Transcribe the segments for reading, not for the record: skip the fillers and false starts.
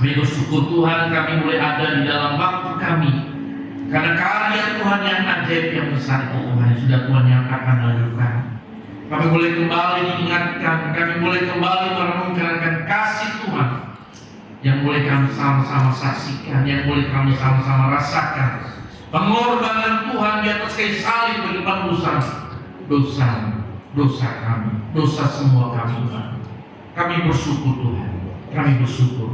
Kami bersyukur Tuhan, kami boleh ada di dalam waktu kami, karena karya Tuhan yang ajaib yang besar itu Tuhan sudah Tuhan nyatakan lakukan. Kami boleh kembali diingatkan, kami boleh kembali merenungkan kasih Tuhan yang boleh kami sama-sama saksikan, yang boleh kami sama-sama rasakan. Pengorbanan Tuhan di atas kayu salib bagi penebusan dosa kami, dosa semua kami Tuhan. Kami bersyukur Tuhan, kami bersyukur.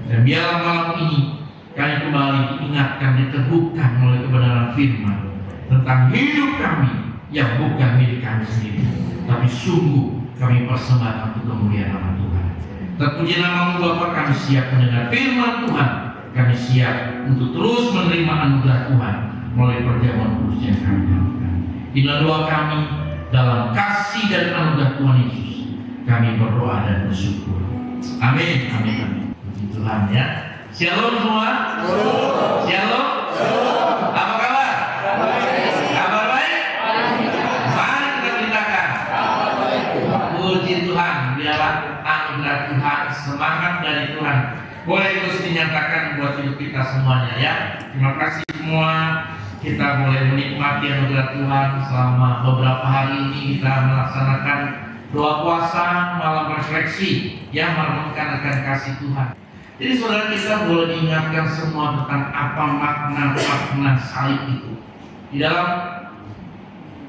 Dan biarlah malam ini kami kembali diingatkan, diteguhkan oleh kebenaran firman tentang hidup kami yang bukan milik kami sendiri, tapi sungguh kami persembahkan untuk kemuliaan nama Tuhan. Terpuji nama-Mu Bapa, kami siap mendengar firman Tuhan. Kami siap untuk terus menerima anugerah Tuhan melalui perjamuan kudus yang kami lakukan. Inilah doa kami dalam kasih dan anugerah Tuhan Yesus. Kami berdoa dan bersyukur. Amin, amin, amin. Puji Tuhan ya. Shalom semua. Shalom. Apa kabar? Kabar baik? Mari kita ceritakan. Puji Tuhan, biarlah anugerah Tuhan, semangat dari Tuhan boleh terus dinyatakan buat hidup kita semuanya ya. Terima kasih semua. Kita boleh menikmati anugerah Tuhan selama beberapa hari ini. Kita melaksanakan doa puasa, malam refleksi yang merenungkan akan kasih Tuhan. Jadi saudara, kita boleh diingatkan semua tentang apa makna salib itu di dalam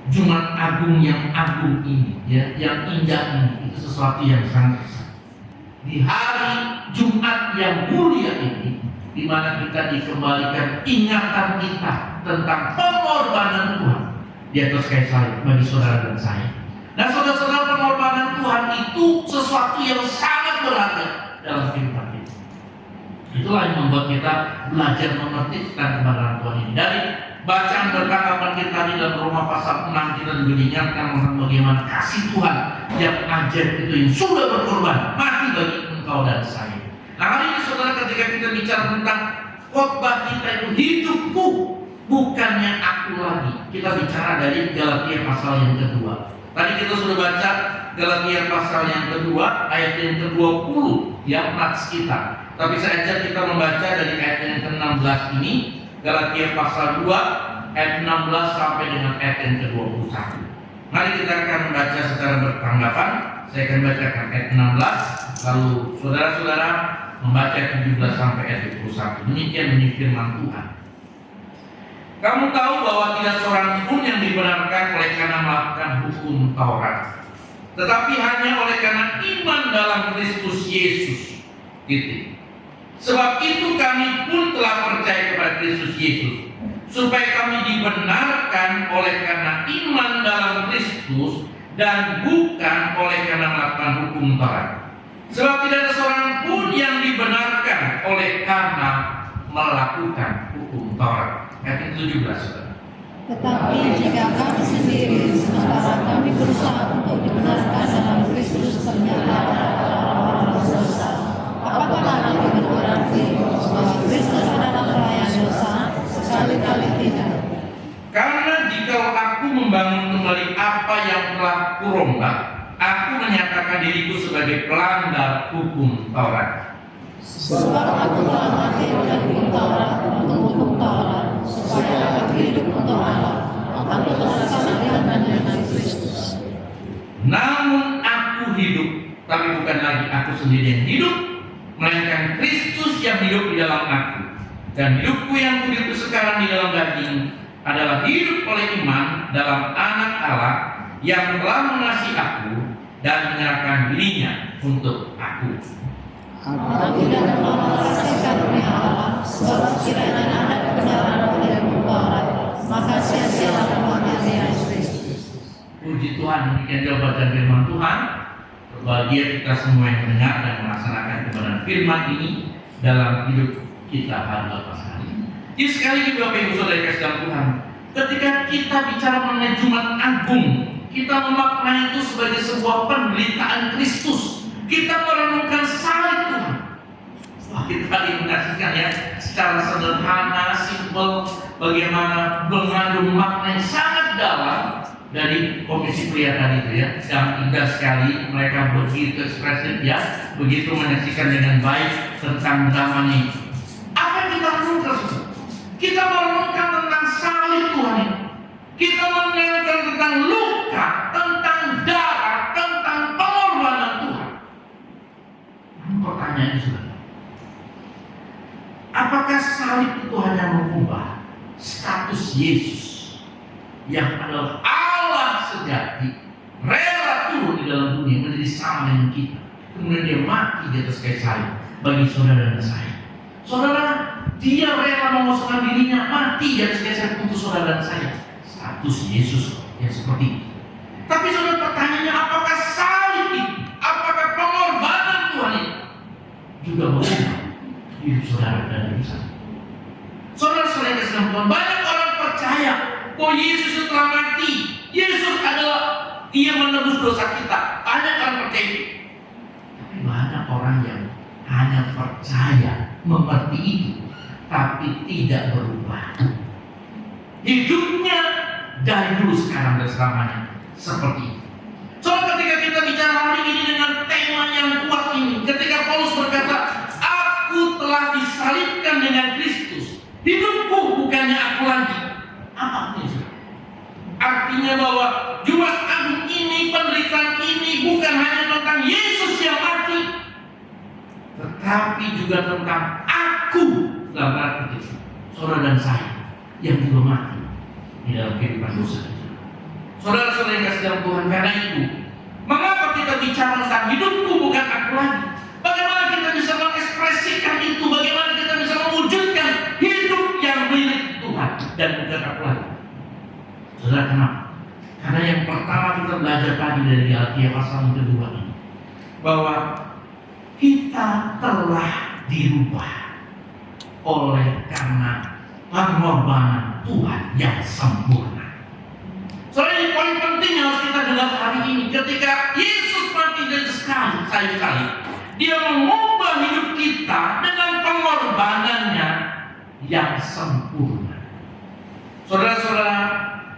Jumat Agung yang agung ini ya, yang indah ini. Itu sesuatu yang sangat besar. Di hari Jumat yang mulia ini, di mana kita dikembalikan ingatan kita tentang pengorbanan Tuhan di atas kayu salib bagi saudara dan saya. Nah saudara-saudara, pengorbanan Tuhan itu sesuatu yang sangat berharga dalam kehidupan kita. Itulah yang membuat kita belajar mengerti tentang kebenaran Tuhan ini. Dari bacaan percakapan kita di dalam Roma pasal 6, kita diingatkan tentang bagaimana kasih Tuhan yang ajaib itu yang sudah berkorban mati bagi engkau dan saya. Nah hari ini saudara, ketika kita bicara tentang khotbah kita itu hidupku, bukannya aku lagi. Kita bicara dari Galatia pasal yang kedua. Tadi kita sudah baca Galatia pasal yang kedua, ayat yang ke-20 yang nats kita. Tapi saya ajak kita membaca dari ayat yang ke-16 ini, Galatia pasal 2 ayat 16 sampai dengan ayat yang ke-21. Mari kita akan membaca secara bertanggapan. Saya akan bacakan ayat 16, lalu saudara-saudara membaca 17 sampai ayat 21. Demikian bunyi firman Tuhan. Kamu tahu bahwa tidak seorang pun yang dibenarkan oleh karena melakukan hukum Taurat, tetapi hanya oleh karena iman dalam Kristus Yesus. Titik. Sebab itu kami pun telah percaya kepada Kristus Yesus, supaya kami dibenarkan oleh karena iman dalam Kristus dan bukan oleh karena melakukan hukum Taurat. Sebab tidak ada seorang pun yang dibenarkan oleh karena melakukan hukum Taurat. Ayat 17, saudara. Tetapi jika kami sendiri sementara kami berusaha untuk dibenarkan dalam Kristus, ternyata orang-orang berdosa, apakah lagi berarti bahwa Kristus adalah pelayan dosa? Sekali-kali tidak. Karena jika aku membangun kembali apa yang telah kurombak, aku menyatakan diriku sebagai pelanggar hukum Taurat. Sebab aku telah mati oleh hukum Taurat untuk hukum Taurat, supaya aku hidup untuk Allah. Aku telah disamakan dengan Kristus. Namun aku hidup, tapi bukan lagi aku sendiri yang hidup, melainkan Kristus yang hidup di dalam aku. Dan hidupku yang hidup sekarang di dalam daging adalah hidup oleh iman dalam Anak Allah yang telah mengasihi aku dan menyerahkan dirinya untuk aku. Aku tidak mau merasa karunia Allah, sebab kiranya ada kebenaran oleh hukum Taurat, maka sia-sialah kematian Kristus. Puji Tuhan, demikian jawaban firman Tuhan. Berbahagia kita semua yang mendengar dan melaksanakan kebenaran firman ini dalam hidup kita hari lepas hari. Jadi sekali lagi Bapak Ibu Saudara kasih dalam Tuhan, ketika kita bicara mengenai Jumat Agung, kita memaknai itu sebagai sebuah penderitaan Kristus. Kita merenungkan salib Tuhan. Wah, kita tadi menyaksikan ya secara sederhana, simpel, bagaimana mengandung makna yang sangat dalam dari komisi pria tadi itu ya. Yang indah sekali, mereka begitu ekspresif ya, begitu menyaksikan dengan baik tentang drama ini. Apa yang kita renungkan? Kita merenungkan tentang salib Tuhan ini. Kita merenungkan tentang luka, tentang darah, tentang pengorbanan Tuhan. Namun pertanyaannya saudara, apakah salib itu hanya mengubah status Yesus yang adalah Allah sejati, rela turun di dalam dunia menjadi sama dengan kita, kemudian dia mati di atas kayu salib bagi saudara dan saya. Saudara, dia rela mengosongkan dirinya mati di atas kayu salib untuk saudara dan saya. Status Yesus yang seperti itu. Tapi saudara, pertanyaannya, apakah salib itu, apakah pengorbanan Tuhan itu juga mengubah hidup saudara dan hidup saya? Saudara-saudara yang kasih Tuhan, banyak orang percaya bahwa Yesus itu telah mati. Yesus adalah Dia menebus dosa kita. Banyak orang percaya itu. Tapi banyak orang yang hanya percaya, mengerti itu, tapi tidak berubah. Hidupnya dari dulu, sekarang, dan selamanya seperti itu. Soalnya ketika kita bicara hari ini dengan tema yang kuat ini, ketika Paulus berkata, aku telah disalibkan dengan Kristus, hidupku bukannya aku lagi. Apa artinya? Artinya bahwa Jumat Agung ini, penderitaan ini bukan hanya tentang Yesus yang mati, tetapi juga tentang aku, dalam arti itu, saudara dan saya yang juga mati di dalam kehidupan dosa. Saudara-saudara yang kasih dalam Tuhan, karena itu, mengapa kita bicara tentang hidupku bukan aku lagi? Bagaimana kita bisa mengekspresikan itu? Bagaimana kita bisa mewujudkan hidup yang milik Tuhan dan bukan aku lagi? Saudara, kenapa? Karena yang pertama kita belajar tadi dari Galatia pasal yang kedua ini, bahwa kita telah dirubah oleh karena pengorbanan Tuhan yang sempurna. Soalnya ini poin penting yang harus kita dengar hari ini. Ketika Yesus mati dari sekali, Dia mengubah hidup kita dengan pengorbanannya yang sempurna. Saudara-saudara,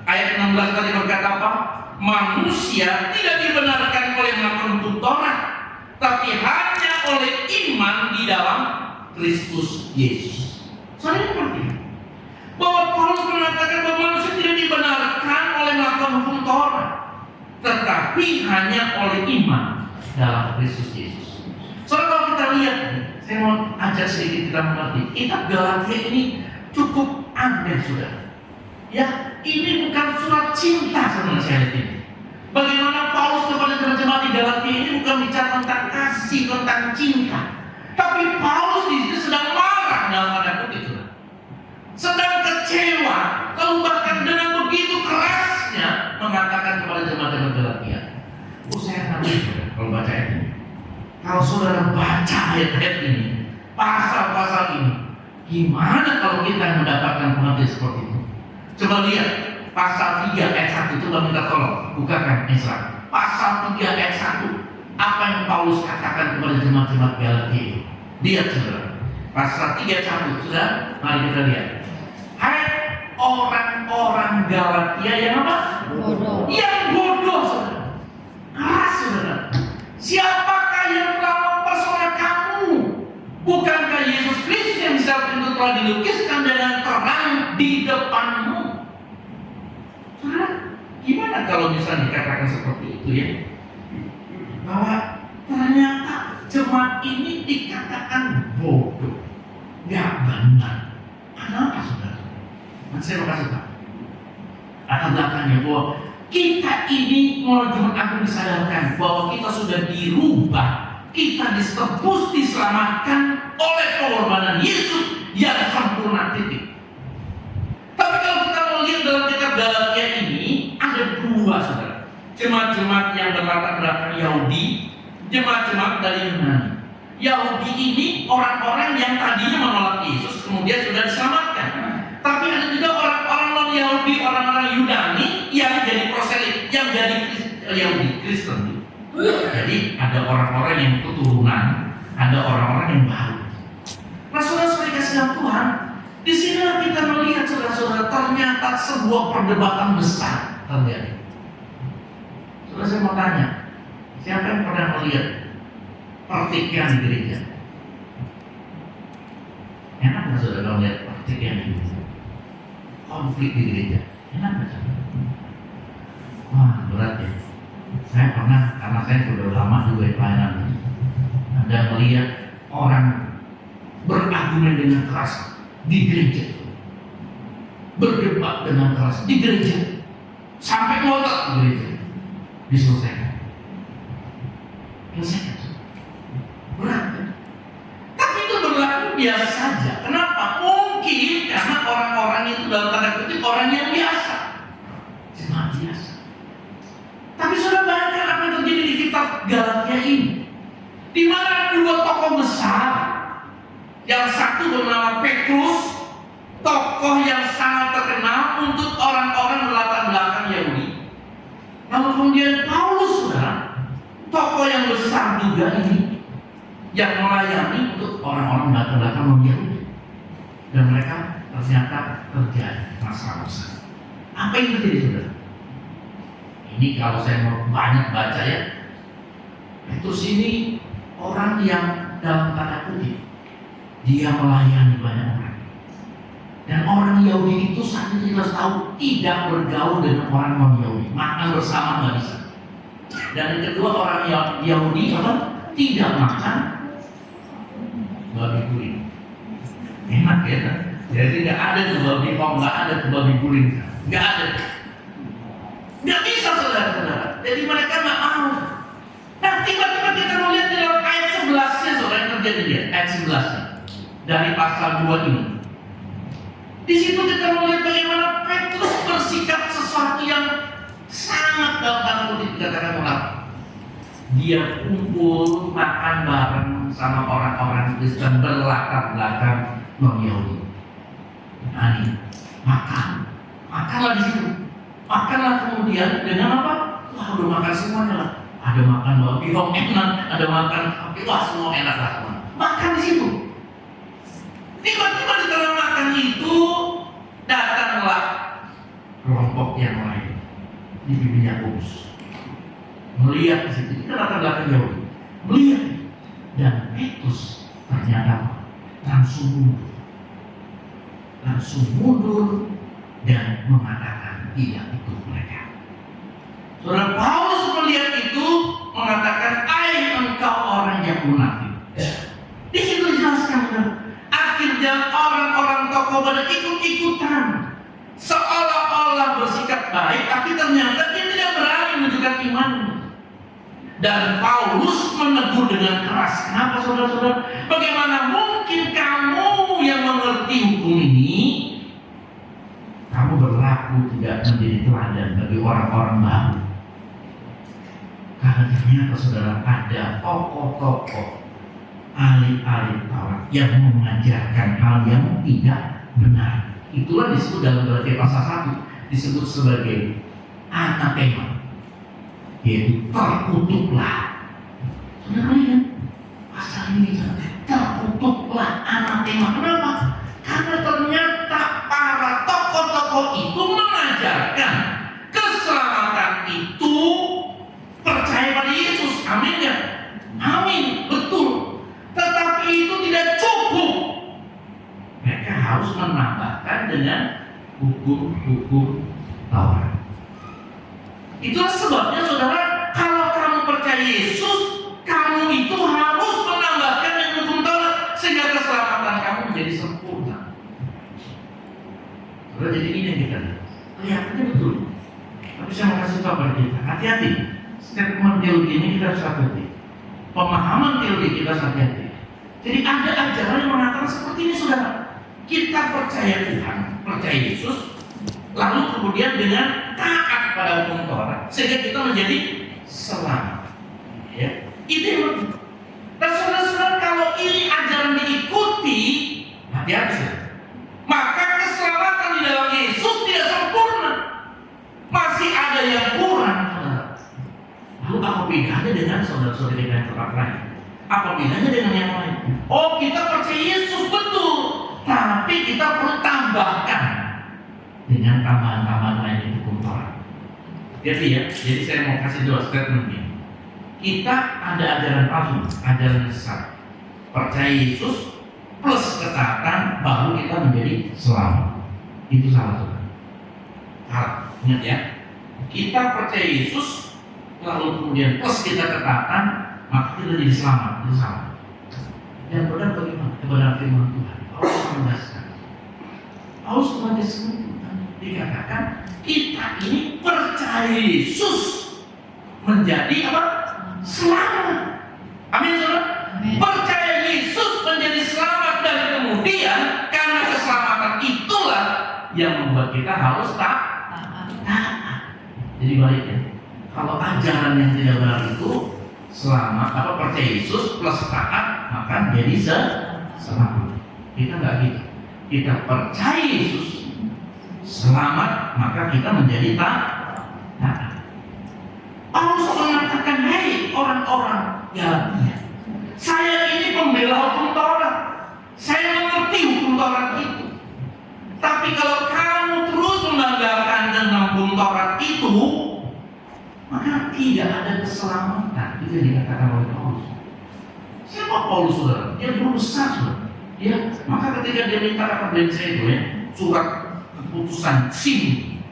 ayat 16 tadi berkata apa? Manusia tidak dibenarkan oleh melakukan hukum Taurat, tapi hanya oleh iman di dalam Kristus Yesus. Soalnya seperti itu, bahwa Paulus mengatakan bahwa manusia tidak dibenarkan oleh melakukan hukum Taurat, tetapi hanya oleh iman dalam Kristus Yesus. Soalnya kalau kita lihat, saya mau ajak sedikit kita mengerti, kitab Galatia ini cukup aneh, saudara. Ya, ini bukan surat cinta sebenarnya saya lihat ini. Bagaimana Paulus kepada jemaat-jemaat di Galatia ini bukan bicara tentang kasih, tentang cinta, tapi Paulus di sini sedang marah dalam tanda kutip, sedang kecewa, lalu bahkan dengan begitu kerasnya mengatakan kepada jemaat-jemaat Galatia. Saya nangis kalau baca ini. Kalau saudara baca ayat-ayat ini, pasal-pasal ini, gimana kalau kita mendapatkan pengertian seperti itu? Coba lihat pasal 3 ayat 1, coba minta tolong bukakan Esra. Pasal 3 ayat 1, apa yang Paulus katakan kepada jemaat-jemaat Galatia? Lihat saudara, pasal 3 ayat 1, sudah, mari kita lihat. Hai orang-orang Galatia yang apa? Bodoh. Yang bodoh, saudara. Saudara, siapakah yang telah mempersoleh kamu? Bukankah Yesus Kristus yang secara itu telah dilukiskan dengan terang di depanmu? Saudara, gimana kalau misalnya dikatakan seperti itu ya? Bahwa ternyata jemaat ini dikatakan bodoh, nggak benar. Kenapa saudara? Saya mau kasih tahu latar belakangnya bahwa kita ini mulai Jumat Agung disadarkan bahwa kita sudah dirubah, kita ditebus, diselamatkan oleh pengorbanan Yesus yang sempurna, titik. Tapi kalau kita melihat dalam kitab Galatia ini ada dua saudara, jemaat-jemaat yang berlatar belakang Yahudi, jemaat-jemaat dari Yunani. Yahudi ini orang-orang yang tadinya menolak Yesus kemudian sudah diselamatkan. Tapi ada juga orang-orang non-Yahudi, orang-orang Yunani yang jadi proselit, yang jadi Yahudi, Kristen. Jadi ada orang-orang yang keturunan, ada orang-orang yang baru. Nah, saudara-saudara kasih Tuhan, di sini kita melihat saudara-saudara ternyata sebuah perdebatan besar terjadi. Saudara, saya mau tanya, siapa yang pernah melihat pertikaian di gereja? Bagaimana saudara melihat praktik yang ini? Konflik di gereja, enak nggak saudara? Wah berat ya. Saya pernah, karena saya sudah lama juga pelayanan, Anda melihat orang berargumen dengan keras di gereja, berdebat dengan keras di gereja, sampai ngotot di gereja, diselesaikan. Berat kan? Tapi itu berlaku biasa saja. Kenapa? Mungkin karena orang-orang itu dalam tanda kutip orang yang biasa, cuma biasa. Tapi sudah bayangkan apa yang terjadi di kitab Galatia ini, di mana dua tokoh besar, yang satu bernama Petrus, tokoh yang sangat terkenal untuk orang-orang berlatar belakang Yahudi. Lalu kemudian Paulus, saudara, tokoh yang besar juga ini, yang melayani untuk orang-orang berlatar belakang non-Yahudi. Dan mereka ternyata terjadi masalah besar. Apa yang terjadi, saudara? Ini kalau saya mau banyak baca ya, Petrus ini orang yang dalam tanda kutip dia melayani banyak orang. Dan orang Yahudi itu saat itu kita tahu tidak bergaul dengan orang non-Yahudi, makan bersama nggak bisa. Dan yang kedua, orang Yahudi apa? Tidak makan babi guling. Enak ya, jadi nggak ada tuh babi pong, nggak ada tuh babi guling, nggak ada. Nggak bisa saudara-saudara. Jadi mereka nggak mau. Nah tiba-tiba kita melihat di dalam ayat 11-nya, saudara, yang terjadi dia, ayat 11-nya dari pasal 2 ini. Di situ kita melihat bagaimana Petrus bersikap sesuatu yang sangat dalam tanda kutip dikatakan munafik. Dia kumpul makan bareng sama orang-orang Kristen berlatar belakang non-Yahudi. Nah ini makanlah di situ. Makanlah kemudian dengan apa? Wah udah makan semuanya lah. Ada makan babi hong enak, ada makan apa? Wah semua enak lah semua. Makan di situ. Tiba-tiba di tengah makan itu datanglah kelompok yang lain dipimpin Yakobus. Melihat di situ, kita latar belakang Yahudi. Melihat dan Petrus ternyata langsung mundur dan mengatakan tidak ikut mereka. Saudara Paulus melihat itu mengatakan, "Hai engkau orang yang munafik." Di situ dijelaskan, akhirnya orang-orang tokoh pada ikut-ikutan, seolah-olah bersikap baik, tapi ternyata dia tidak berani menunjukkan imannya. Dan Paulus menegur dengan keras. Kenapa saudara-saudara? Bagaimana mungkin kamu yang mengerti hukum ini, kamu berlaku tidak menjadi teladan bagi orang-orang baru? Karena ternyata saudara ada tokoh-tokoh ahli-ahli Taurat yang mengajarkan hal yang tidak benar. Itulah disebut dalam Galatia pasal 1 disebut sebagai anatema, yaitu terkutuklah. Saudara lihat pasal ini, terkutuklah anatema. Kenapa? Karena ternyata para tokoh-tokoh itu mengajarkan keselamatan itu percaya pada Yesus. Amin ya? Amin, betul. Tetapi itu tidak cukup. Mereka harus menambahkan dengan hukum-hukum Taurat. Itulah sebabnya saudara, kalau kamu percaya Yesus, kamu itu harus menambahkan dengan hukum Taurat sehingga keselamatan kamu menjadi sempurna. Saudara, jadi ini yang kita lihat. Kelihatannya betul. Tapi saya mau kasih tahu pada kita, hati-hati. Statement teologi ini kita harus hati-hati. Pemahaman teologi kita harus hati-hati. Jadi ada ajaran yang mengatakan seperti ini, saudara. Kita percaya Tuhan, percaya Yesus, lalu kemudian dengan taat pada hukum Taurat sehingga kita menjadi selamat. Ya, itu yang penting. Dan saudara-saudara, kalau ini ajaran diikuti, hati-hati. Maka keselamatan di dalam Yesus tidak sempurna, masih ada yang kurang. Lalu apa bedanya dengan saudara-saudara kita yang tempat lain? Apa bedanya dengan yang lain? Oh, kita percaya Yesus betul, tapi kita perlu tambahkan dengan tambahan-tambahan lain di hukum Taurat. Jadi saya mau kasih dua statement ini. Kita ada ajaran palsu, ajaran sesat. Percaya Yesus, plus ketaatan baru kita menjadi selamat. Itu salah satu. Ingat ya, kita percaya Yesus lalu kemudian plus kita ketaatan, maka kita jadi selamat. Itu salah. Dan benar bagaimana kebenaran firman Tuhan? Paulus menegaskan. Paulus menegaskan dikatakan kita ini percaya Yesus menjadi apa? Selamat. Amin, saudara. Percaya Yesus menjadi selamat dan kemudian karena keselamatan itulah yang membuat kita harus taat. Jadi baliknya, kalau ajaran yang tidak benar itu selamat apa percaya Yesus plus taat maka jadi selamat. Kita nggak gitu. Kita percaya Yesus selamat maka kita menjadi taat. Paulus mengatakan, hei orang-orang Galatia, saya ini pembela hukum Taurat, saya mengerti hukum Taurat itu. Tapi kalau kamu terus membanggakan dengan hukum Taurat itu, maka tidak ada keselamatan. Itu yang dikatakan oleh Paulus. Siapa Paulus, saudara? Dia guru besar, saudara. Ya, maka ketika dia minta kata saya itu ya, surat keputusan SIM,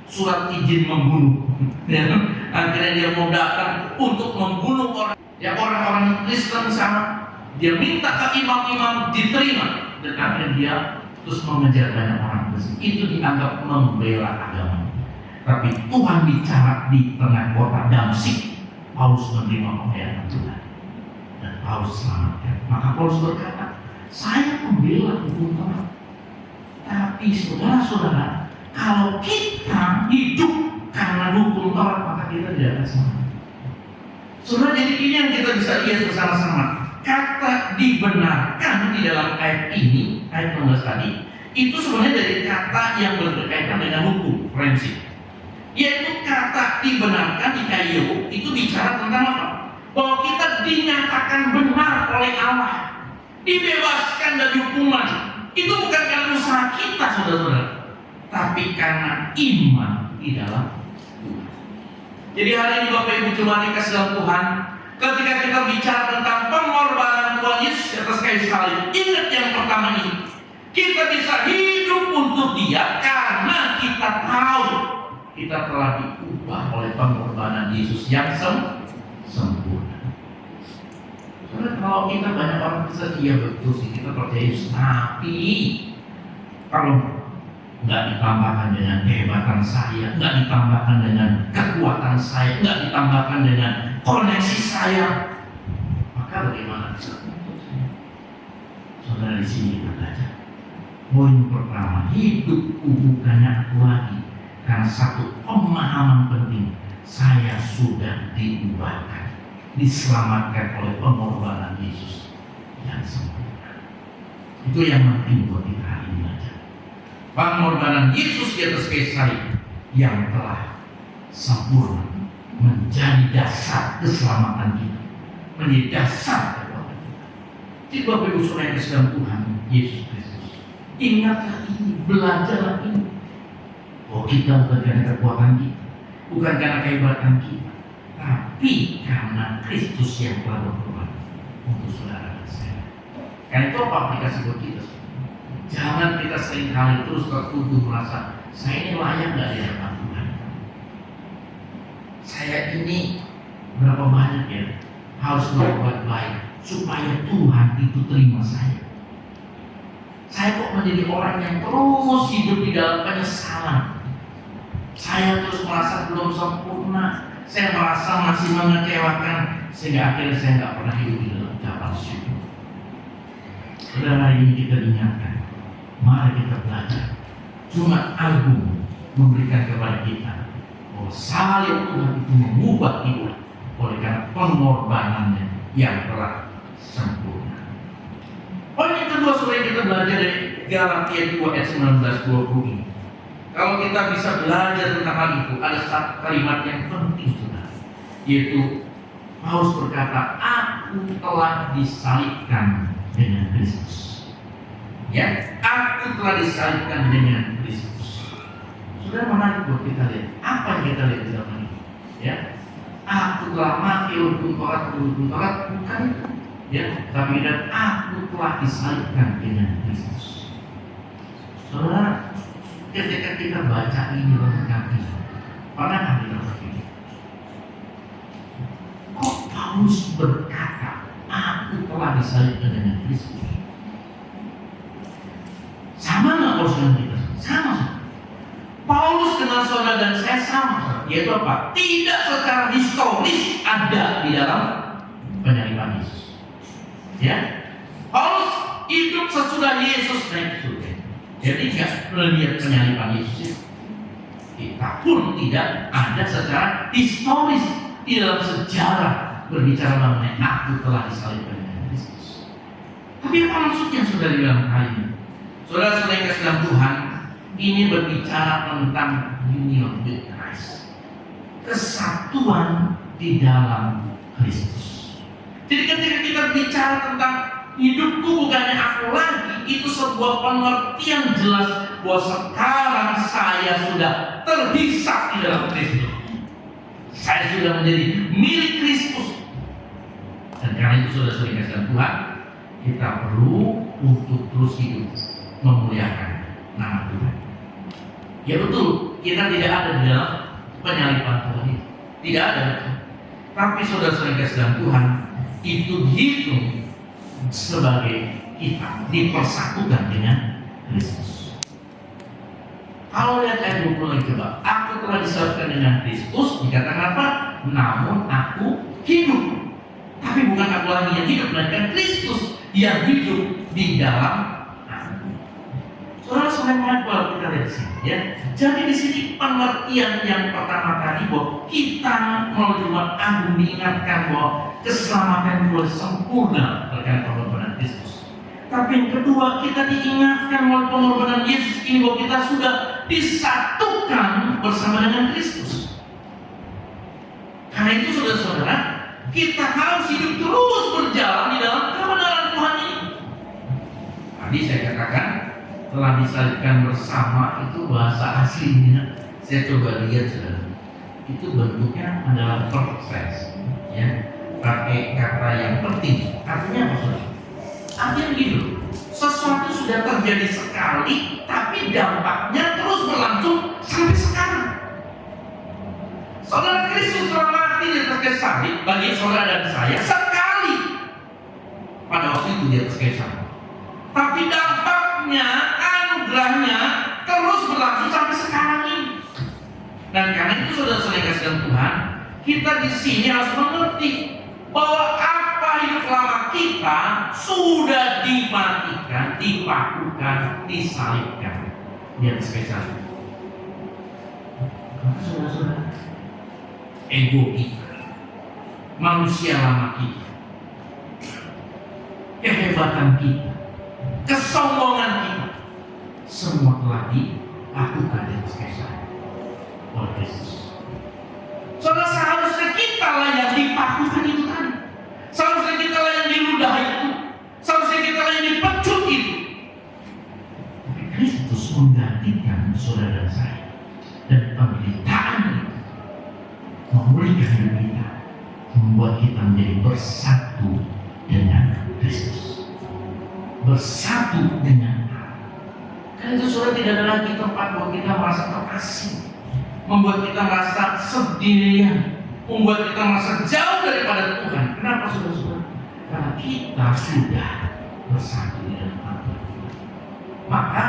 surat izin membunuh. Ya, akhirnya dia mau datang untuk membunuh orang. Ya, orang-orang Kristen sama. Dia minta ke imam-imam diterima, dan akhirnya dia terus mengejar banyak orang Kristen. Itu dianggap membela agama. Tapi Tuhan bicara di tengah kota Damsyik, Paulus menerima pembelaan Tuhan dan Paulus selamatkan. Maka Paulus berkata, saya membela hukum Taurat. Tapi saudara-saudara, kalau kita hidup karena hukum Taurat, maka kita tidak akan selamat. Saudara, jadi ini yang kita bisa lihat bersama-sama. Kata dibenarkan di dalam ayat ini, ayat 16 tadi, itu sebenarnya dari kata yang berkaitan dengan hukum prinsip. Yaitu kata dibenarkan di kayu itu bicara tentang apa? Bahwa kita dinyatakan benar oleh Allah, dibebaskan dari hukuman. Itu bukan karena usaha kita, saudara-saudara, tapi karena iman di dalam Tuhan. Jadi hari ini Bapak Ibu cuma dikasih dalam Tuhan, ketika kita bicara tentang pengorbanan Tuhan Yesus di atas kayu salib, ingat yang pertama ini, kita bisa hidup untuk Dia karena kita tahu kita telah diubah oleh pengorbanan Yesus yang sempurna. Karena kalau kita banyak orang bisa iya betul sih kita percaya Yesus, tapi kalau nggak ditambahkan dengan kehebatan saya, nggak ditambahkan dengan kekuatan saya, nggak ditambahkan dengan koneksi saya, maka bagaimana bisa? Saudara, di sini kita belajar. Poin pertama, hidupku bukannya aku lagi. Karena satu pemahaman penting, saya sudah diubahkan, diselamatkan oleh pengorbanan Yesus yang sempurna. Itu yang penting buat kita hari ini aja. Pengorbanan Yesus di atas kayu salib yang telah sempurna menjadi dasar keselamatan kita, menjadi dasar kekuatan kita. Jadi Bapak Ibu Saudara yang sedang Tuhan Yesus Kristus, ingatlah ini, belajarlah ini. Oh, kita bukan karena kekuatan kita, bukan karena kehebatan kita, tapi karena Kristus yang telah berkorban untuk saudara dan saya. Karena itu apa aplikasi buat kita? Jangan kita seringkali terus tertuduh merasa saya ini layak nggak di hadapan Tuhan. Saya ini berapa banyak ya harus berbuat baik supaya Tuhan itu terima saya. Saya kok menjadi orang yang terus hidup di dalam penyesalan. Saya terus merasa belum sempurna. Saya merasa masih mengecewakan, sehingga akhirnya saya nggak pernah hidup di dalam ucapan syukur. Saudara, hari ini kita diingatkan, mari kita belajar. Jumat Agung memberikan kepada kita bahwa salib Tuhan itu mengubah kita oleh karena pengorbanannya yang telah sempurna. Poin yang kedua, saudara, kita belajar dari Galatia 2 ayat 19-20 ini. Kalau kita bisa belajar tentang hal itu, ada satu kalimat yang penting, saudara, yaitu Paulus berkata, aku telah disalibkan dengan Kristus. Ya, aku telah disalibkan dengan Kristus. Saudara, menarik buat kita lihat. Apa yang kita lihat di dalam ini? Ya, aku telah mati untuk Taurat, bukan itu. Ya, tapi dan aku telah disalibkan dengan Kristus. Saudara, ketika kita baca ini lengkap, pernah kita berpikir, kok Paulus berkata, aku telah disalibkan dengan Kristus? Sama nggak Paulus dengan kita? Sama. Paulus dengan saudara dan saya sama, yaitu apa? Tidak secara historis ada di dalam penyaliban Yesus. Ya, Paulus hidup sesudah Yesus naik ke surga. Jadi tidak melihat penyaliban Yesus. Kita pun tidak ada secara historis di dalam sejarah berbicara mengenai aku telah disalibkan dengan Kristus. Tapi apa maksudnya saudara di dalam hal ini? Saudara-saudara yang kasih dalam Tuhan, ini berbicara tentang union with Christ, kesatuan di dalam Kristus. Jadi ketika kita bicara tentang hidupku bukannya aku lagi, itu sebuah pengertian jelas bahwa sekarang saya sudah terhisap di dalam Kristus. Saya sudah menjadi milik Kristus. Dan karena itu saudara-saudara yang kasih dalam Tuhan, kita perlu untuk terus hidup memuliakan nama Tuhan. Ya betul, kita tidak ada di dalam penyaliban Tuhan itu. Tidak ada. Tapi saudara-saudara yang kasih dalam Tuhan, itu dihitung sebagai kita dipersatukan dengan Kristus. Kalau lihat ayat 20 lagi coba, aku telah disalibkan dengan Kristus, dikatakan apa? Namun aku hidup. Tapi bukan aku lagi yang hidup, melainkan Kristus yang hidup di dalam. Saudara-saudara kalau kita lihat sini, ya. Jadi di sini pengertian yang pertama tadi bahwa kita melalui Jumat Agung diingatkan bahwa keselamatan itu sempurna terkait pengorbanan Kristus. Tapi yang kedua, kita diingatkan melalui pengorbanan Yesus ini bahwa kita sudah disatukan bersama dengan Kristus. Karena itu saudara-saudara, kita harus hidup terus berjalan di dalam kebenaran Tuhan ini. Tadi saya katakan telah disalibkan bersama, itu bahasa aslinya. Saya coba lihat saudara, itu bentuknya adalah perfect tense, ya, pakai kata yang penting. Artinya apa saudara? Artinya begitu, sesuatu sudah terjadi sekali, tapi dampaknya terus berlangsung sampai sekarang. Saudara, Kristus telah mati di atas kayu salib bagi saudara dan saya sekali pada waktu itu di atas kayu salib. Tapi dampaknya, anugerahnya terus berlangsung sampai sekarang ini. Dan karena itu saudara-saudara yang kasih dalam Tuhan, kita di sini harus mengerti bahwa apa hidup lama kita sudah dimatikan, dipakukan, disalibkan di atas kayu salib. Karena saudara-saudara, ego kita, manusia lama kita, kehebatan kita, kesombongan kita, semua telah dilakukan di atas kayu salib oleh Kristus. Saudara, seharusnya kita lah yang dipakukan itu tadi. Seharusnya kita lah yang diludahi itu. Seharusnya kita lah yang dipecut itu. Tapi Kristus menggantikan saudara dan saya. Dan penderitaan itu memulihkan hidup kita, membuat kita menjadi bersatu dengan Kristus, bersatu dengan Allah. Karena itu saudara, tidak ada lagi tempat buat kita merasa terasing, membuat kita merasa sendirian, membuat kita merasa jauh daripada Tuhan. Kenapa saudara-saudara? Karena kita sudah bersatu dengan Allah. Maka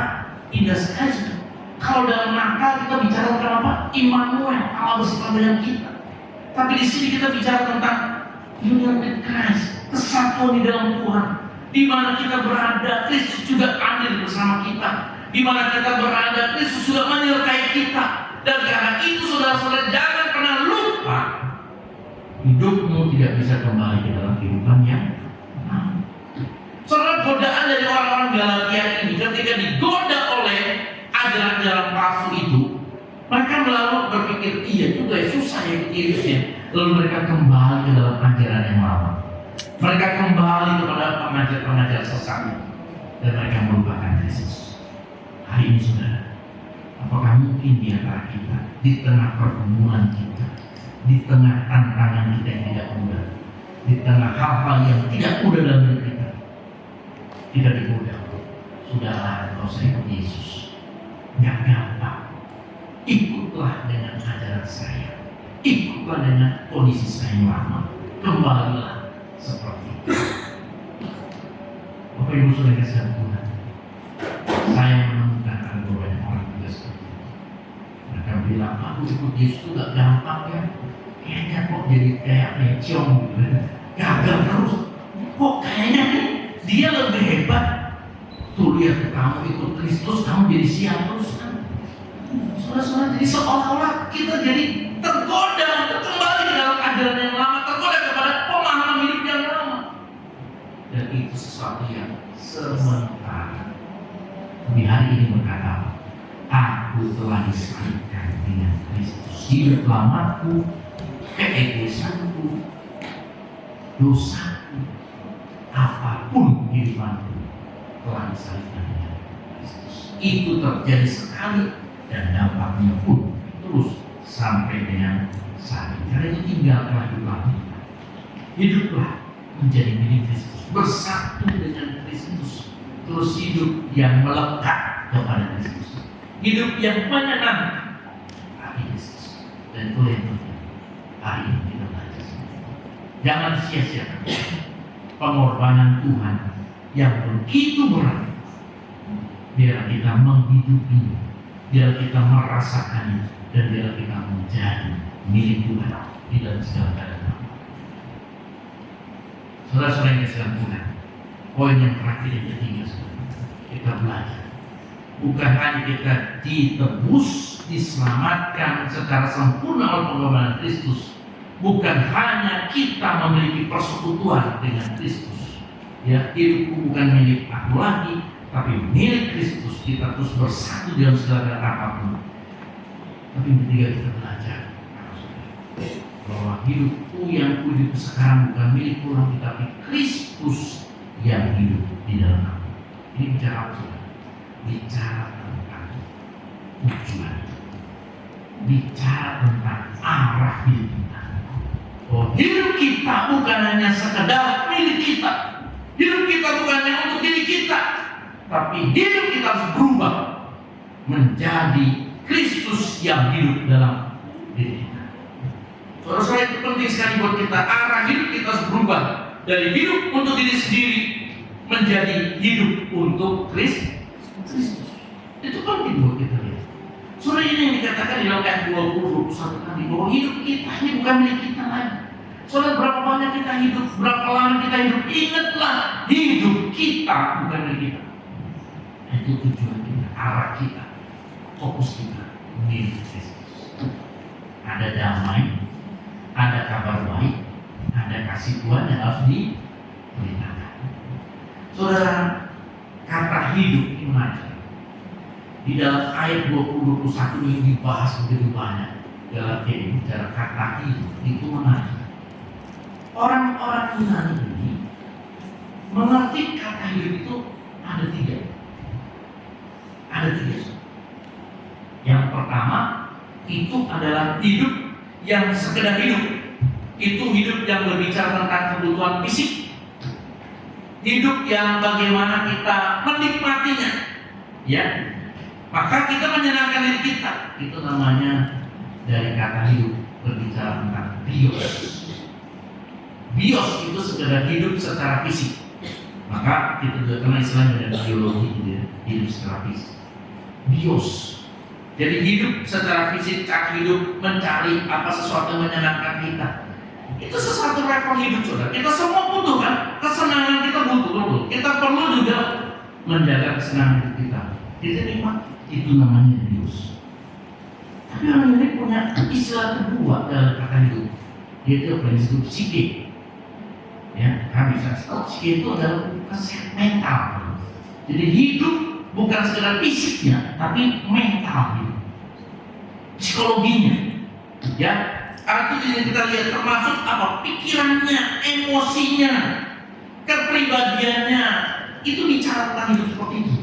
indah sekali kalau dalam Natal kita bicara tentang apa? Immanuel, Allah bersama dengan kita. Tapi di sini kita bicara tentang union with Christ, kesatuan di dalam Tuhan. Di mana kita berada, Kristus juga hadir bersama kita. Di mana kita berada, Kristus sudah menyertai kita. Dan karena itu saudara-saudara, jangan pernah lupa, hidupmu tidak bisa kembali ke dalam kehidupan yang lama. Saudara, godaan dari orang-orang Galatia ini ketika digoda oleh ajaran-ajaran palsu itu, mereka lalu berpikir, iya juga ya, susah ya ikut Yesus ya. Lalu mereka kembali ke dalam ajaran yang lama. Mereka kembali kepada pengajar-pengajar sesat dan mereka melupakan Yesus. Hari ini saudara, apakah mungkin di antara kita, di tengah pergumulan kita, di tengah tantangan kita yang tidak mudah, di tengah hal-hal yang tidak mudah dalam hidup kita, tidak dimudah. Sudahlah, kalau saya ikut Yesus, nggak gampang. Ikutlah dengan ajaran saya, ikutlah dengan kondisi saya yang lama, kembalilah seperti itu. Bapak Ibu Saudara kasih Tuhan, saya menemukan ada banyak orang juga seperti itu. Mereka bilang, aku ikut Yesus itu gak gampang ya, kayaknya kok jadi kayak meciong gitu, gagal terus. Kok kayaknya nih dia lebih hebat. Tuh lihat, kamu ikut Kristus, kamu jadi siap terus kan. Saudara-saudara, jadi seolah-olah kita jadi tergoda untuk kembali ke dalam ajaran yang lama, tergoda kepada pemahaman hidup yang lama. Dan itu sesuatu yang sementara. Di hari ini berkata, aku telah disalibkan dengan Kristus. Hidup lamaku, keegoisanku, dosaku, apapun kehidupanku telah disalibkan dengan Kristus. Itu terjadi sekali dan dampaknya pun terus sampai dengan saat ini. Karena itu tinggalkanlah hidup lama. Hiduplah menjadi milik Kristus, bersatu dengan Kristus, terus hidup yang melekat kepada Kristus, hidup yang menyenangkan hati Kristus. Dan itu yang penting hari ini kita belajar. Jangan sia-siakan pengorbanan Tuhan yang begitu berat. Biar kita menghidupi, biar kita merasakannya, dan biar kita menjadi milik Tuhan di dalam segala keadaan. Saudara-saudara yang dikasihi Tuhan, poin yang terakhir yang ketiga, kita belajar bukan hanya kita ditebus, diselamatkan secara sempurna oleh pengorbanan Kristus, bukan hanya kita memiliki persekutuan dengan Kristus. Ya, hidupku bukan milik aku lagi, tapi milik Kristus. Kita terus bersatu dalam segala apapun. Tapi yang ketiga, kita belajar bahwa hidupku yang kuhidup sekarang bukan milikku lagi, tapi Kristus yang hidup di dalam aku. Ini bicara apa? Bicara tentang tujuan, bicara tentang arah hidup kita. Oh, hidup kita bukan hanya sekedar milik kita. Hidup kita bukan hanya untuk diri kita, tapi hidup kita harus berubah menjadi Kristus yang hidup dalam diri kita. Saudara-saudara, itu penting sekali buat kita. Arah hidup kita harus berubah dari hidup untuk diri sendiri menjadi hidup untuk Kristus. Itu penting buat kita lihat. Saudara, ini yang dikatakan di dalam ayat 20-21 tadi, bahwa hidup kita ini bukan milik kita lagi. Saudara, berapa banyak kita hidup, berapa lama kita hidup, ingatlah hidup kita bukan milik kita. Itu tujuan kita, arah kita, fokus kita milik Kristus. Ada damai, ada kabar baik, ada kasih Tuhan yang harus diberitakan. Saudara, kata hidup ini menarik. Di dalam ayat 20-21 ini dibahas begitu banyak. Dalam ini bicara kata hidup itu menarik. Orang-orang Yunani ini mengerti kata hidup itu ada tiga. Ada tiga. Yang pertama itu adalah hidup yang sekedar hidup. Itu hidup yang berbicara tentang kebutuhan fisik. Hidup yang bagaimana kita menikmatinya, ya. Maka kita menyenangkan diri kita. Itu namanya dari kata hidup berbicara tentang bios. Bios itu sekedar hidup secara fisik. Maka kita juga kenal istilahnya dari biologi, gitu ya. Hidup secara fisik. Bios. Jadi hidup secara fisik, hidup mencari apa sesuatu yang menyenangkan kita. Itu sesuatu level hidup, saudara. Kita semua butuh kan, kesenangan kita butuh. Kita perlu juga menjaga kesenangan hidup kita. Kita nikmat, itu namanya bios. Tapi orang ini punya istilah kedua dalam kata hidup, yaitu apa yang disebut psike. Ya, kami bisa tahu psike itu adalah kesehatan mental. Jadi hidup bukan sekedar fisiknya, tapi mental hidup, psikologinya. Ya, artinya kita lihat termasuk apa? Pikirannya, emosinya, kepribadiannya, itu bicara tentang hidup seperti itu.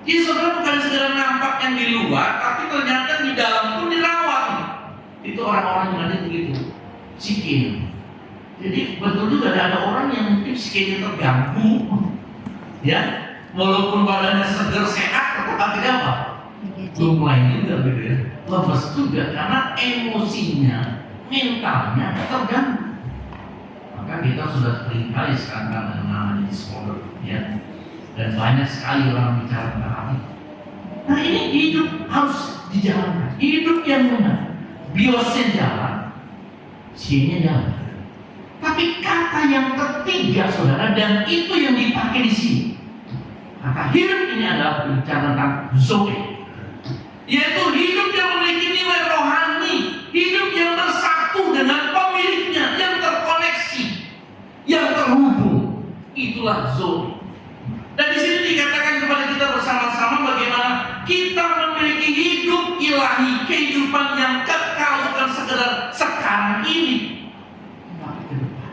Jadi saudara bukan sekedar nampak yang di luar, tapi ternyata di dalam pun dirawat. Itu orang-orang yang ada begitu, psikis. Jadi betul juga ada orang yang mungkin psikisnya terganggu, ya, walaupun badannya segar sehat, tetap akhirnya apa? Lumlain juga gitu ya, lemes juga karena emosinya, mentalnya terganggu. Maka kita sudah seringkali sekarang dengan namanya disorder, ya, dan banyak sekali orang bicara tentang hal itu. Nah ini hidup harus dijalankan, hidup yang benar, biosnya jalan, sinnya jalan. Tapi kata yang ketiga saudara, dan itu yang dipakai di sini, kata hidup ini adalah bicara tentang zoe, yaitu hidup yang memiliki nilai rohani, hidup yang bersatu dengan pemiliknya, yang terkoneksi, yang terhubung. Itulah zoe. Dan di sini dikatakan kepada kita bersama-sama bagaimana kita memiliki hidup ilahi, kehidupan yang kekal, bukan sekedar sekarang ini, tapi ke depan.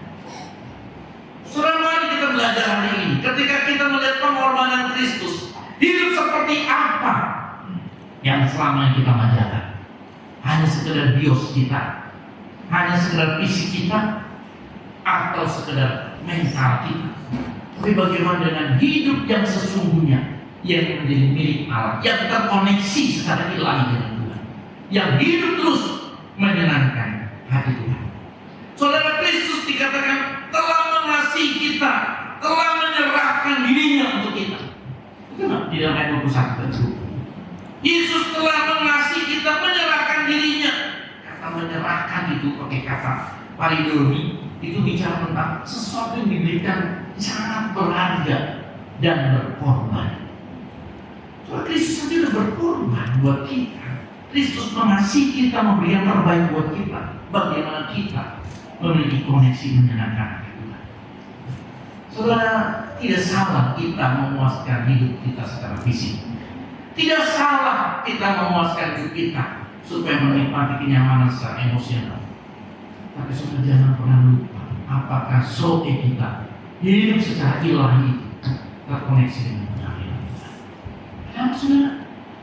Saudara, mari kita belajar hari ini. Ketika kita melihat pengorbanan Kristus, hidup seperti apa yang selama ini kita manjakan? Hanya sekedar bios kita, hanya sekedar fisik kita, atau sekedar mental kita? Tapi bagaimana dengan hidup yang sesungguhnya, yang menjadi milik Allah, yang terkoneksi secara ilahi dengan Tuhan, yang hidup terus menyenangkan hati Tuhan? Saudara, Kristus dikatakan telah mengasihi kita, telah menyerahkan dirinya untuk kita. Itu di dalam ayat 21 itu. Yesus telah mengasihi kita, menyerahkan dirinya. Kata menyerahkan itu pakai kata paridormi, itu bicara tentang sesuatu yang diberikan sangat berharga dan berkorban. Soalnya Kristus sendiri berkorban buat kita. Kristus mengasihi kita, memberi yang terbaik buat kita. Bagaimana kita memiliki koneksi menyenangkan Tuhan? Saudara, tidak salah kita memuaskan hidup kita secara fisik. Tidak salah kita memuaskan hidup kita supaya menikmati kenyamanan secara emosional. Tapi saudara, jangan pernah lupa apakah zoe kita, hidup secara ilahi itu, terkoneksi dengan ilahi. Kenapa saudara?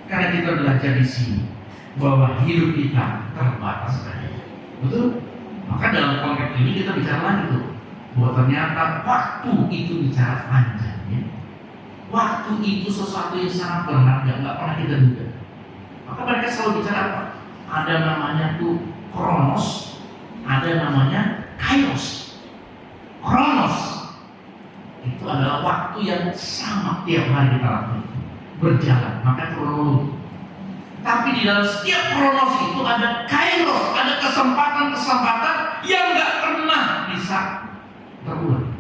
Karena kita belajar di sini bahwa hidup kita terbatas saja. Betul? Maka dalam konteks ini kita bicara lagi tuh, bahwa ternyata waktu itu bicara panjang, ya. Waktu itu sesuatu yang sangat berharga, nggak pernah kita duga. Maka mereka selalu bicara apa? Ada namanya tuh kronos, ada namanya kairos. Kronos itu adalah waktu yang sama tiap hari kita lakukan, berjalan, maka kronologi. Tapi di dalam setiap kronos itu ada kairos, ada kesempatan-kesempatan yang nggak pernah bisa terulang.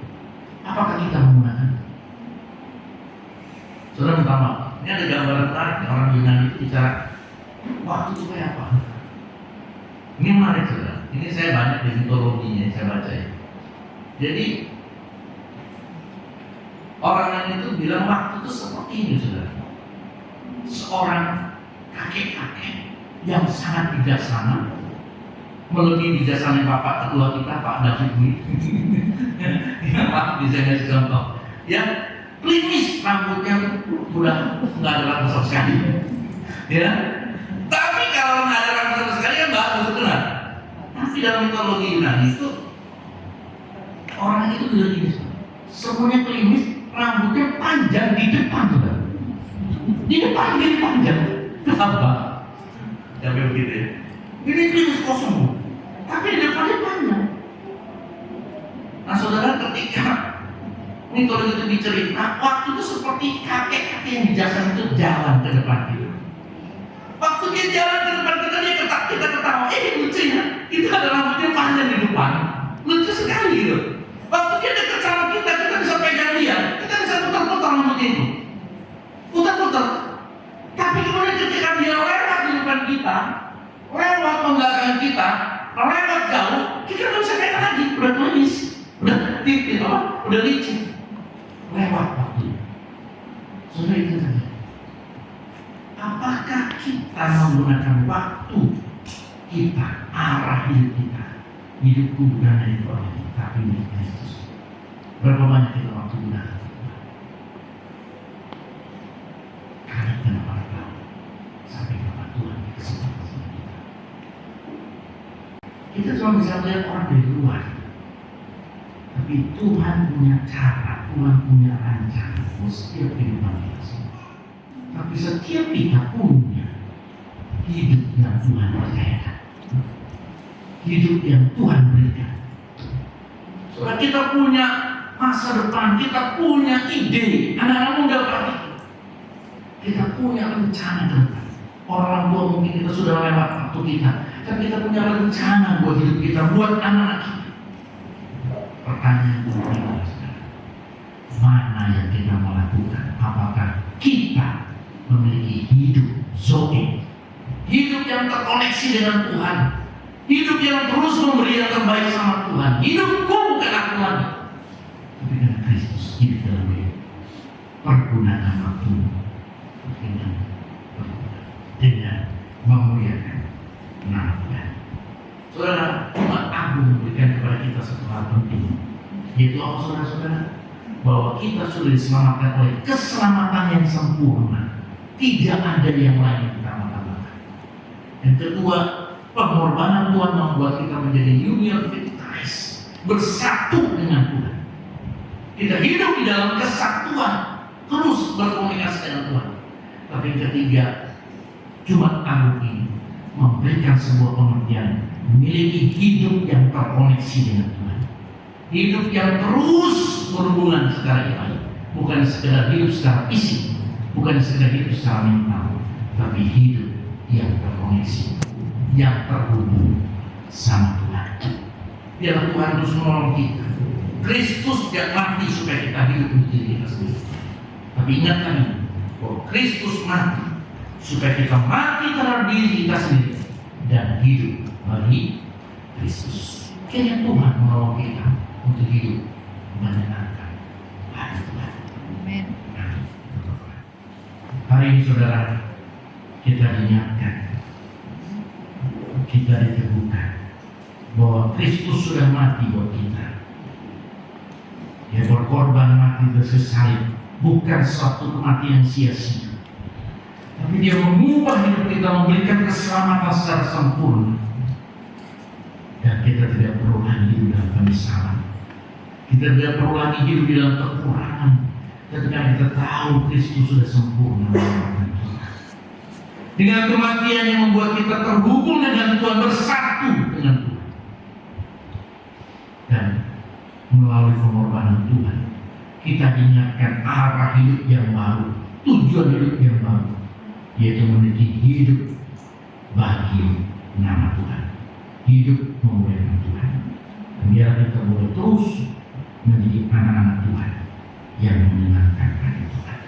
Apakah kita menggunakan? Saudara, pertama, ini ada gambaran menarik. Orang Yunani itu bicara waktu itu kayak apa? Ini menarik saudara. Ini saya banyak di mitologinya saya baca ya. Jadi orang yang itu bilang waktu itu seperti ini saudara. Seorang kakek-kakek yang sangat bijaksana, melebihi bijaksana bapak ketua kita Pak David Louis. Ya, Pak bisa ngasih contoh. Ya, klinis, rambutnya udah nggak ada rambut sama sekali. Ya, tapi kalau nggak ada rambut sama sekali kan bagus benar. Tapi dalam mitologi Yunani itu orang itu bilang gini, semuanya klinis, rambutnya panjang di depan juga. Di depan jadi panjang. Kenapa? Sampai begitu ya. Ini klinis kosong, tapi di depannya panjang. Nah saudara, ketika mitologi itu dicerita, waktu itu seperti kakek-kakek yang bijaksana itu jalan ke depan kita. Waktu dia jalan ke depan kita, kita ketawa, lucu ya, itu ada rambutnya panjang di depan, lucu sekali gitu. Waktu dia dekat sama kita bisa pegang dia, kita bisa putar-putar rambut itu, putar-putar. Tapi kemudian ketika dia lewat di depan kita, lewat belakang kita, lewat jauh, kita nggak bisa pegang lagi, udah tulis, udah tipis, udah licin. Lewat waktu. Saudara, itu saja. Apakah kita menggunakan waktu kita, arah hidup kita, hidupku bukan dari orang kita, tapi milik Kristus? Berapa banyak kita waktu gunakan? Karena kita tidak pernah tahu sampai kapan Tuhan kesempatan sama kita. Kita cuma bisa melihat orang dari luar. Tapi Tuhan punya cara, Tuhan punya rencana buat setiap kehidupan kita semua. Tapi setiap kita punya hidup yang Tuhan percayakan, hidup yang Tuhan berikan. Soalnya kita punya masa depan, kita punya ide, anak-anak muda pagi, kita punya rencana ke depan. Orang tua mungkin kita sudah lewat waktu kita, tapi kita punya rencana buat hidup kita, buat anak-anak kita. Pertanyaan adalah, mana yang kita mau lakukan? Apakah kita memiliki hidup Zoe, hidup yang terkoneksi dengan Tuhan, hidup yang terus memberi yang terbaik sama Tuhan? Hidupku bukan aku lagi, tapi dengan Kristus hidup dalam hidup. Pergunakan waktu dengan memuliakan nama Tuhan. Saudara, Tuhan Agung memberikan kepada kita satu hal penting, yaitu apa saudara-saudara? Bahwa kita sudah diselamatkan oleh keselamatan yang sempurna. Tidak ada yang lain yang kita tambahkan. Yang kedua, pengorbanan Tuhan membuat kita menjadi union with Christ, bersatu dengan Tuhan. Kita hidup di dalam kesatuan, terus berkomunikasi dengan Tuhan. Tapi yang ketiga, Jumat Agung ini memberikan sebuah pengertian, memiliki hidup yang terkoneksi dengan Tuhan, hidup yang terus berhubungan secara ilahi, bukan sekedar hidup secara fisik, bukan sekedar hidup secara mental, tapi hidup yang terkoneksi, yang terhubung sama Tuhan. Biarlah Tuhan terus menolong kita. Kristus tidak mati supaya kita hidup untuk diri kita sendiri, tapi ingatkan ini, bahwa Kristus mati supaya kita mati terhadap diri kita sendiri dan hidup bagi Kristus. Kiranya Tuhan menolong kita untuk hidup menyenangkan hati Tuhan. Amin. Hari ini saudara, kita diingatkan, kita diteguhkan bahwa Kristus sudah mati buat kita. Dia berkorban mati bersalib, bukan suatu kematian sia-sia, tapi dia mengubah hidup kita, memberikan keselamatan secara sempurna. Dan kita tidak perlu lagi hidup dalam penyesalan, kita tidak perlu lagi hidup di dalam kekurangan, ketika kita tahu Kristus sudah sempurna menyelamatkan kita. Dengan kematian yang membuat kita terhubung dengan Tuhan, bersatu dengan Tuhan. Dan melalui pengorbanan Tuhan, kita diingatkan arah hidup yang baru, tujuan hidup yang baru, yaitu memiliki hidup bagi nama Tuhan, hidup memuliakan Tuhan. Dan biar kita boleh terus menjadi anak-anak Tuhan yang menyenangkan hati Tuhan.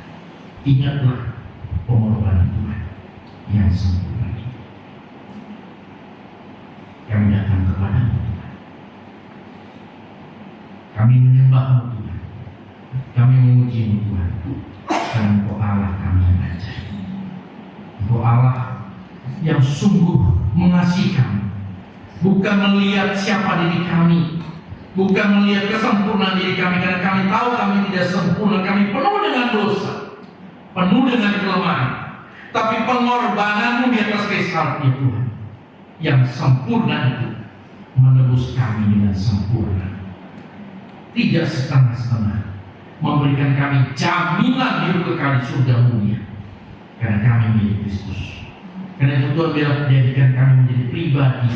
Ingatlah pengorbanan Tuhan yang sempurna ini. Kami datang kepada-Mu Tuhan, kami menyembah-Mu Tuhan, kami memuji-Mu Tuhan, karena Engkau Allah kami yang ajaib. Engkau Allah yang sungguh mengasihi kami, bukan melihat siapa diri kami, bukan melihat kesempurnaan diri kami, karena kami tahu kami tidak sempurna, kami penuh dengan dosa, penuh dengan kelemahan. Tapi pengorbanan-Mu di atas kayu salib, ya Tuhan, yang sempurna itu menebus kami dengan sempurna, tidak setengah-setengah, memberikan kami jaminan hidup kekal di surga mulia, karena kami milik Kristus. Karena itu Tuhan biarlah menjadikan kami menjadi pribadi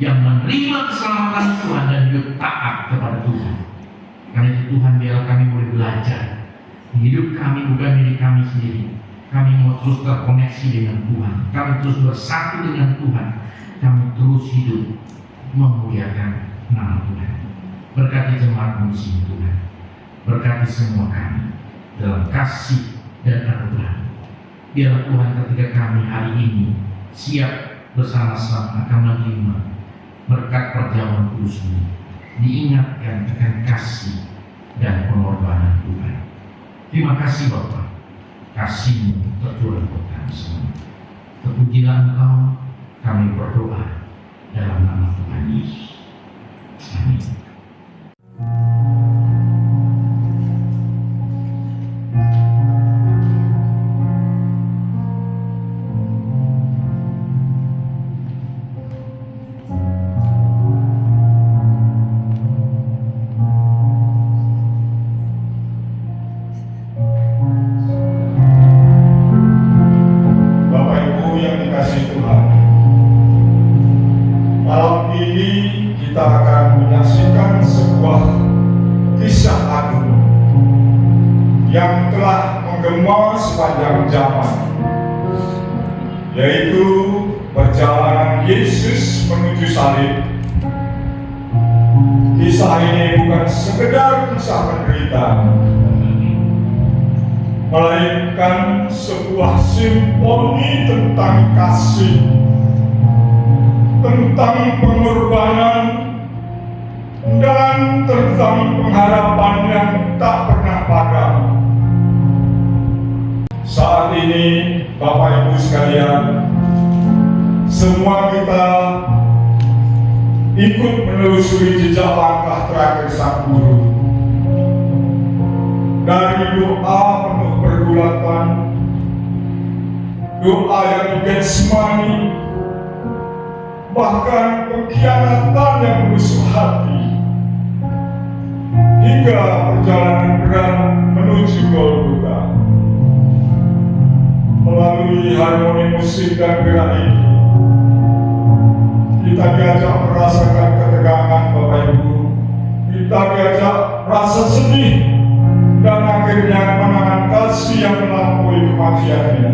yang menerima keselamatan Tuhan dan hidup taat kepada Tuhan. Karena itu Tuhan biarlah kami boleh belajar, hidup kami bukan milik kami sendiri. Kami mau terus terkoneksi dengan Tuhan, kami terus bersatu dengan Tuhan, kami terus hidup memuliakan nama Tuhan. Berkati jemaat musim Tuhan, berkati semua kami dalam kasih dan anugerah. Biarlah Tuhan ketika kami hari ini siap bersama-sama akan menerima berkat perjamuan kudus ini, diingatkan akan kasih dan pengorbanan Tuhan. Terima kasih Bapa, kasih-Mu tercurah buat kami semua. Terpujilah Engkau, kami berdoa dalam nama Tuhan Yesus. Amin. akhir zaman, yaitu perjalanan Yesus menuju salib. Kisah ini bukan sekedar kisah penderitaan, melainkan sebuah simfoni tentang kasih, tentang pengorbanan, dan tentang pengharapan yang tak pernah padam. Saat ini, Bapak Ibu sekalian, semua kita ikut menelusuri jejak langkah terakhir Sang Guru. Dari doa penuh pergulatan, doa yang di Getsemani, bahkan pengkhianatan yang menusuk hati, hingga perjalanan berat menuju Golgota. Melalui harmoni musik dan gerak ini, kita diajak merasakan ketegangan Bapak Ibu, kita diajak rasa sedih, dan akhirnya menahan kasih yang melampaui kematiannya.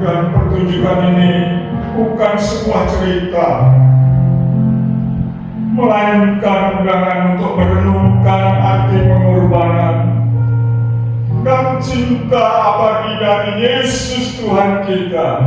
Dan pertunjukan ini bukan sebuah cerita, melainkan undangan untuk merenungkan arti pengorbanan dan cinta abadi dari Yesus Tuhan kita.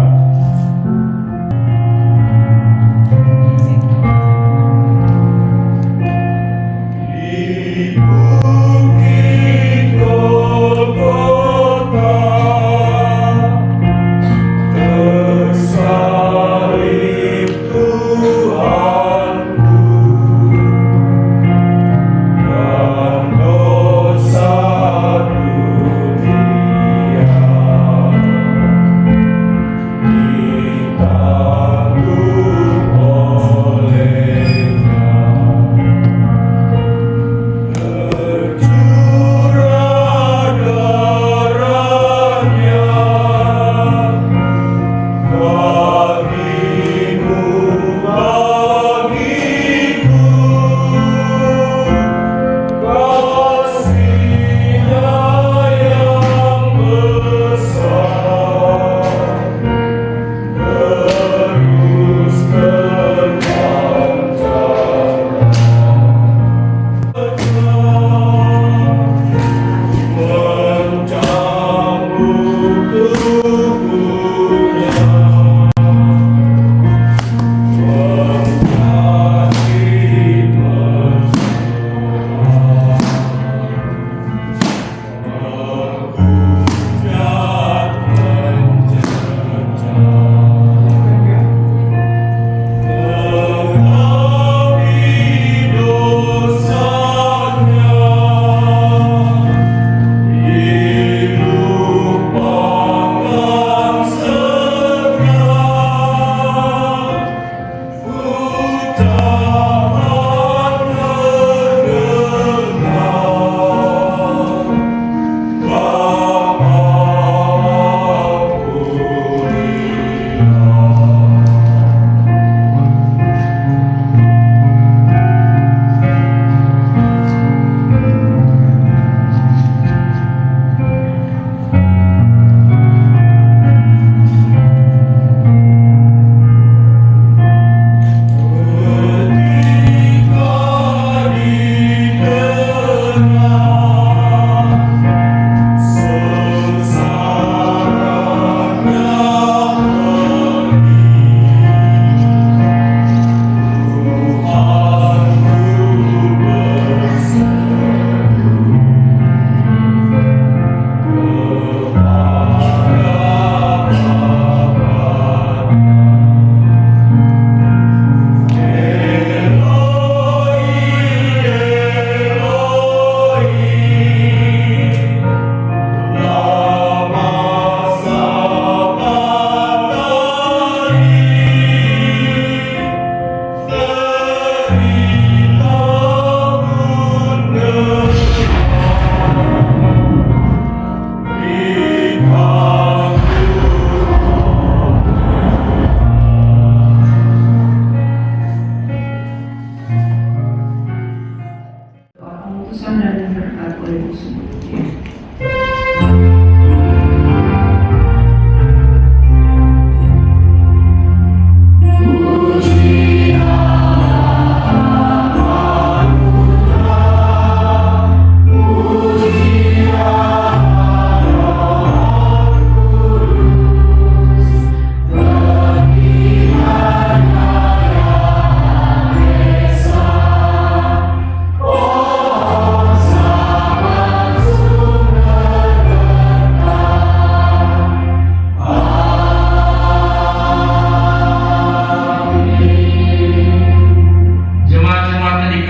Tuhan dan berkat oleh semua.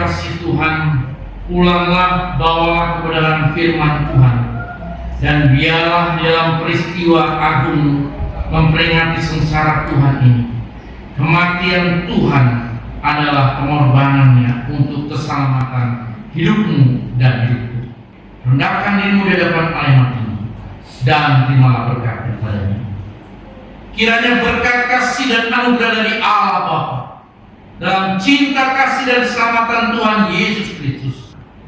kasih Tuhan, pulanglah, bawalah kebenaran firman Tuhan, dan biarlah dalam peristiwa agung memperingati sengsara Tuhan ini, kematian Tuhan adalah pengorbanannya untuk keselamatan hidupmu dan hidupku. Rendahkan dirimu di hadapan Allah ini dan terimalah berkat daripadanya. Kiranya berkat kasih dan anugerah dari Allah Bapa, dalam cinta kasih dan keselamatan Tuhan Yesus Kristus,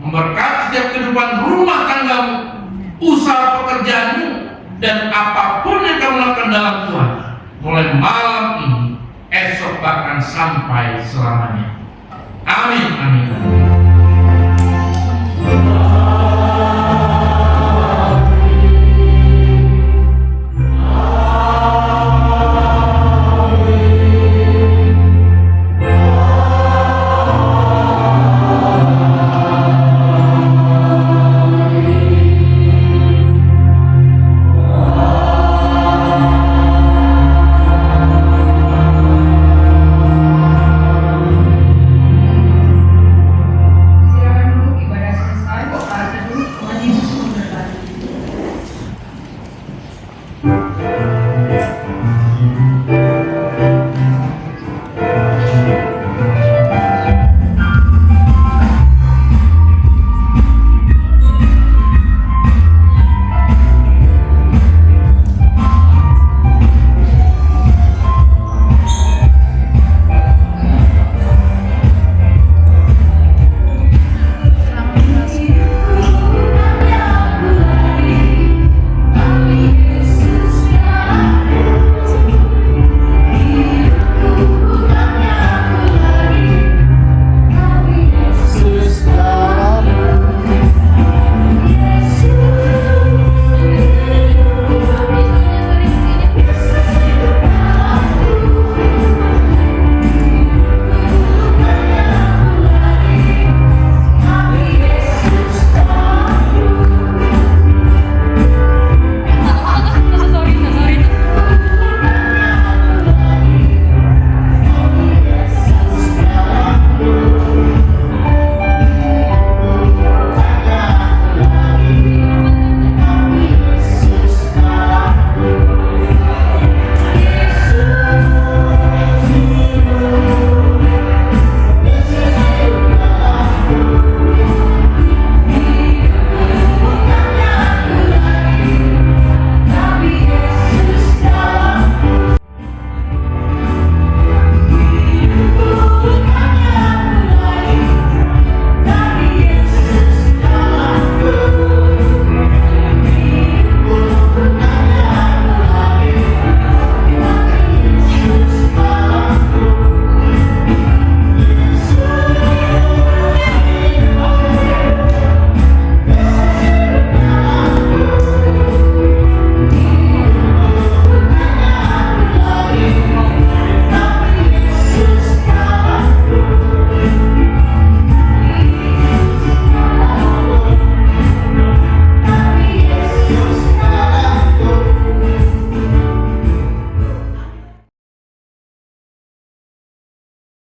memberkati setiap kehidupan rumah tanggamu, usaha pekerjaanmu, dan apapun yang kamu lakukan dalam Tuhan, mulai malam ini, esok bahkan sampai selamanya. Amin, amin.